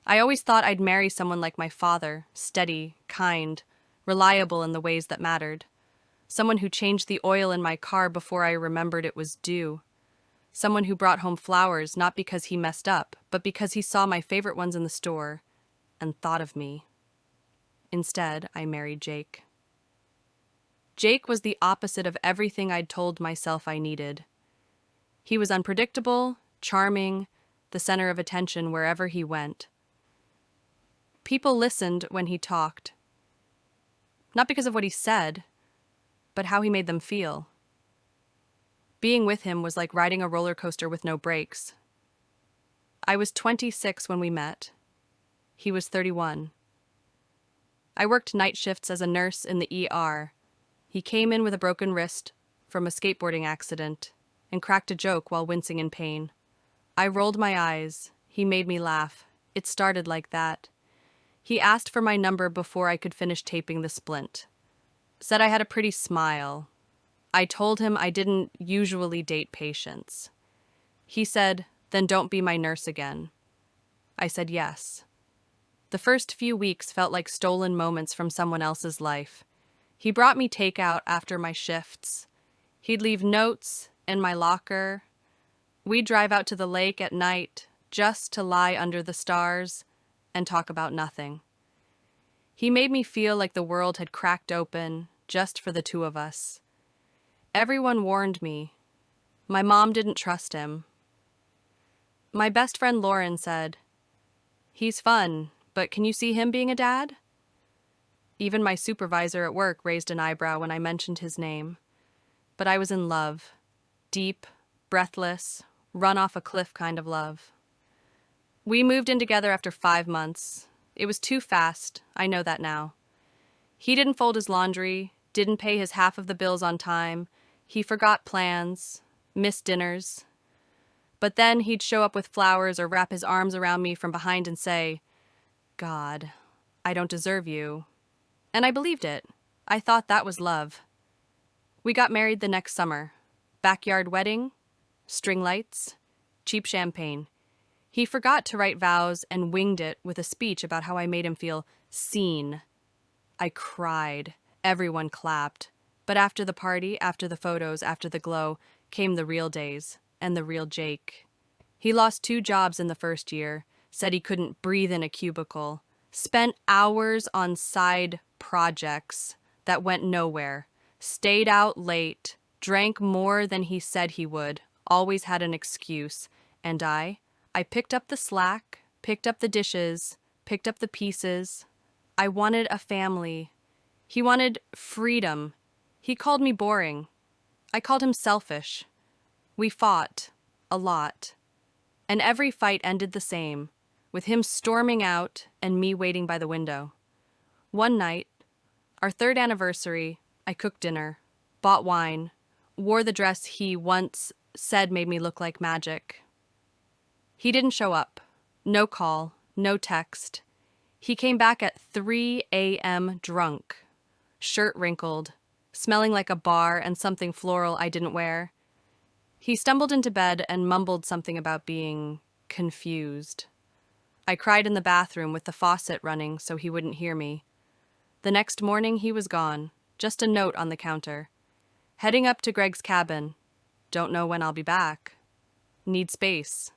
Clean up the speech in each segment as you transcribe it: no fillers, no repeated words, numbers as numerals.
I always thought I'd marry someone like my father, steady, kind, reliable in the ways that mattered. Someone who changed the oil in my car before I remembered it was due. Someone who brought home flowers not because he messed up, but because he saw my favorite ones in the store and thought of me. Instead, I married Jake. Jake was the opposite of everything I'd told myself I needed. He was unpredictable, charming, the center of attention wherever he went. People listened when he talked, not because of what he said, but how he made them feel. Being with him was like riding a roller coaster with no brakes. I was 26 when we met. He was 31. I worked night shifts as a nurse in the ER. He came in with a broken wrist from a skateboarding accident and cracked a joke while wincing in pain. I rolled my eyes. He made me laugh. It started like that. He asked for my number before I could finish taping the splint. Said I had a pretty smile. I told him I didn't usually date patients. He said, "Then don't be my nurse again." I said yes. The first few weeks felt like stolen moments from someone else's life. He brought me takeout after my shifts. He'd leave notes in my locker. We'd drive out to the lake at night just to lie under the stars and talk about nothing. He made me feel like the world had cracked open just for the two of us. Everyone warned me. My mom didn't trust him. My best friend Lauren said, "He's fun, but can you see him being a dad?" Even my supervisor at work raised an eyebrow when I mentioned his name. But I was in love. Deep, breathless, run off a cliff kind of love. We moved in together after 5 months. It was too fast, I know that now. He didn't fold his laundry, didn't pay his half of the bills on time. He forgot plans, missed dinners. But then he'd show up with flowers or wrap his arms around me from behind and say, "God, I don't deserve you." And I believed it. I thought that was love. We got married the next summer. Backyard wedding, string lights, cheap champagne. He forgot to write vows and winged it with a speech about how I made him feel seen. I cried. Everyone clapped. But after the party, after the photos, after the glow, came the real days and the real Jake. He lost 2 jobs in the first year, said he couldn't breathe in a cubicle, spent hours on side projects that went nowhere, stayed out late, drank more than he said he would, always had an excuse, and I picked up the slack, picked up the dishes, picked up the pieces. I wanted a family. He wanted freedom. He called me boring. I called him selfish. We fought, a lot. And every fight ended the same, with him storming out and me waiting by the window. One night, our 3rd anniversary, I cooked dinner, bought wine, wore the dress he once said made me look like magic. He didn't show up. No call, no text. He came back at 3 a.m. drunk, shirt wrinkled, smelling like a bar and something floral I didn't wear. He stumbled into bed and mumbled something about being confused. I cried in the bathroom with the faucet running so he wouldn't hear me. The next morning he was gone, just a note on the counter. Heading up to Greg's cabin. Don't know when I'll be back. Need space.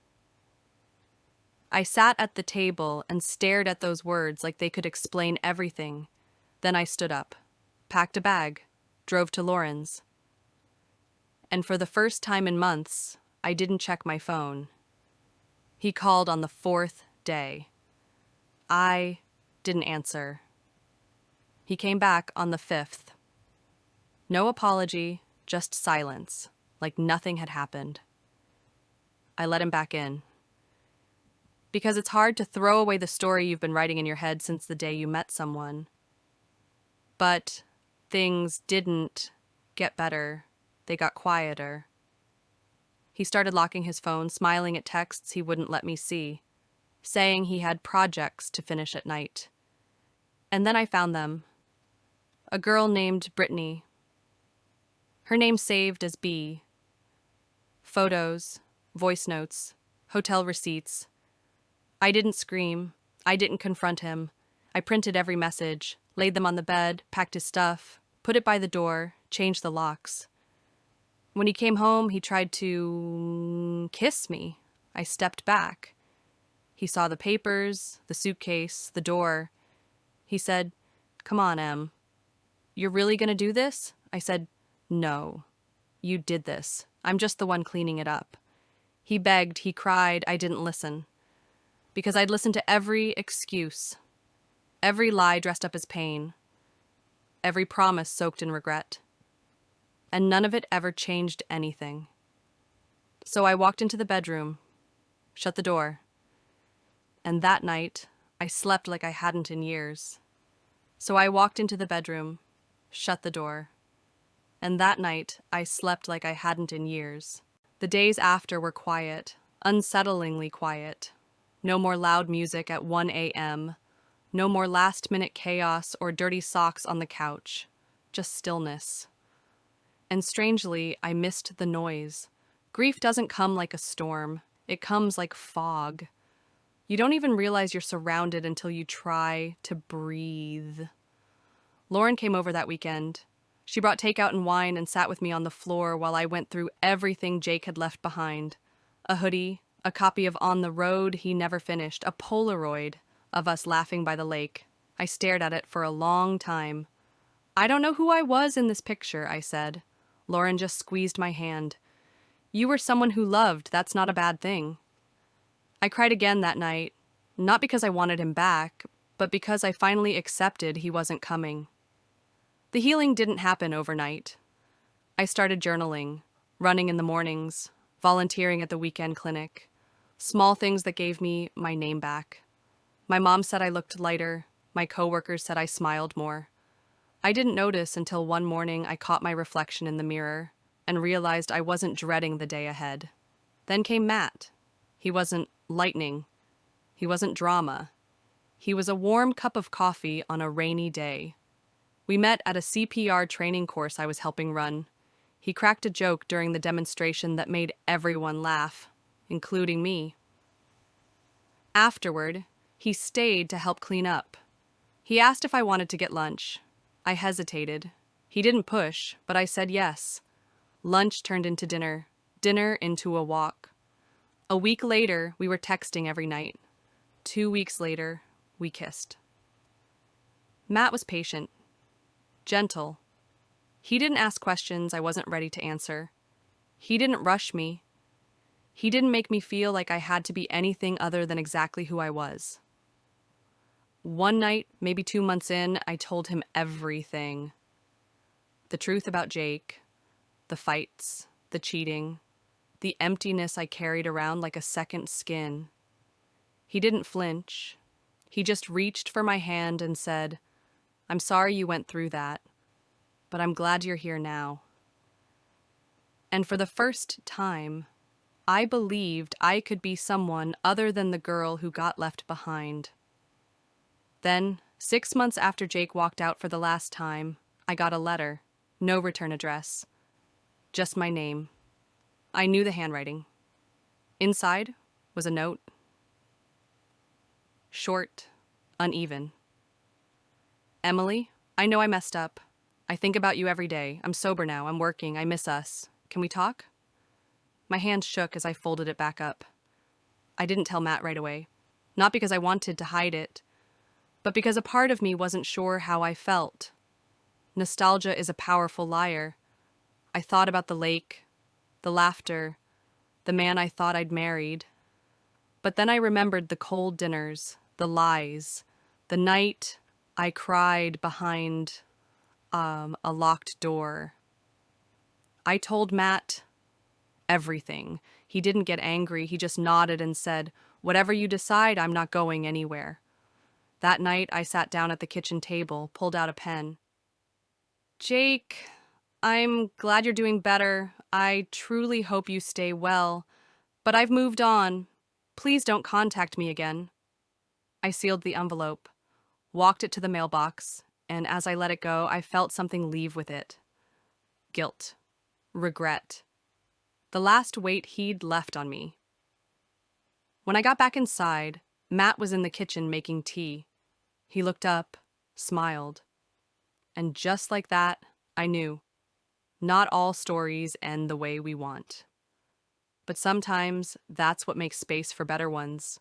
I sat at the table and stared at those words like they could explain everything. Then I stood up, packed a bag, drove to Lauren's. And for the first time in months, I didn't check my phone. He called on the 4th day. I didn't answer. He came back on the 5th. No apology, just silence, like nothing had happened. I let him back in. Because it's hard to throw away the story you've been writing in your head since the day you met someone. But things didn't get better. They got quieter. He started locking his phone, smiling at texts he wouldn't let me see, saying he had projects to finish at night. And then I found them. A girl named Brittany. Her name saved as B. Photos, voice notes, hotel receipts. I didn't scream. I didn't confront him. I printed every message, laid them on the bed, packed his stuff, put it by the door, changed the locks. When he came home, he tried to kiss me. I stepped back. He saw the papers, the suitcase, the door. He said, "Come on, Em. You're really gonna do this?" I said, "No. You did this. I'm just the one cleaning it up." He begged, he cried, I didn't listen. Because I'd listened to every excuse, every lie dressed up as pain, every promise soaked in regret. And none of it ever changed anything. So I walked into the bedroom, shut the door, and that night I slept like I hadn't in years. So I walked into the bedroom, shut the door, and that night I slept like I hadn't in years. The days after were quiet, unsettlingly quiet. No more loud music at 1 a.m., no more last-minute chaos or dirty socks on the couch, just stillness. And strangely, I missed the noise. Grief doesn't come like a storm. It comes like fog. You don't even realize you're surrounded until you try to breathe. Lauren came over that weekend. She brought takeout and wine and sat with me on the floor while I went through everything Jake had left behind. A hoodie, a copy of On the Road he never finished, a Polaroid of us laughing by the lake. I stared at it for a long time. "I don't know who I was in this picture," I said. Lauren just squeezed my hand. "You were someone who loved. That's not a bad thing." I cried again that night, not because I wanted him back, but because I finally accepted he wasn't coming. The healing didn't happen overnight. I started journaling, running in the mornings, volunteering at the weekend clinic. Small things that gave me my name back. My mom said I looked lighter. My coworkers said I smiled more. I didn't notice until one morning I caught my reflection in the mirror and realized I wasn't dreading the day ahead. Then came Matt. He wasn't lightning. He wasn't drama. He was a warm cup of coffee on a rainy day. We met at a CPR training course I was helping run. He cracked a joke during the demonstration that made everyone laugh, including me. Afterward, he stayed to help clean up. He asked if I wanted to get lunch. I hesitated. He didn't push, but I said yes. Lunch turned into dinner, dinner into a walk. A week later, we were texting every night. 2 weeks later, we kissed. Matt was patient, gentle. He didn't ask questions I wasn't ready to answer. He didn't rush me. He didn't make me feel like I had to be anything other than exactly who I was. One night, maybe 2 months in, I told him everything. The truth about Jake, the fights, the cheating, the emptiness I carried around like a second skin. He didn't flinch. He just reached for my hand and said, "I'm sorry you went through that, but I'm glad you're here now." And for the first time, I believed I could be someone other than the girl who got left behind. Then, 6 months after Jake walked out for the last time, I got a letter, no return address, just my name. I knew the handwriting. Inside was a note. Short, uneven. "Emily, I know I messed up. I think about you every day. I'm sober now. I'm working. I miss us. Can we talk?" My hands shook as I folded it back up. I didn't tell Matt right away. Not because I wanted to hide it, but because a part of me wasn't sure how I felt. Nostalgia is a powerful liar. I thought about the lake, the laughter, the man I thought I'd married. But then I remembered the cold dinners, the lies, the night I cried behind a locked door. I told Matt everything. He didn't get angry. He just nodded and said, "Whatever you decide, I'm not going anywhere." That night, I sat down at the kitchen table, pulled out a pen. "Jake, I'm glad you're doing better. I truly hope you stay well. But I've moved on. Please don't contact me again." I sealed the envelope, walked it to the mailbox, and as I let it go, I felt something leave with it. Guilt. Regret. The last weight he'd left on me. When I got back inside, Matt was in the kitchen making tea. He looked up, smiled, and just like that, I knew. Not all stories end the way we want. But sometimes that's what makes space for better ones.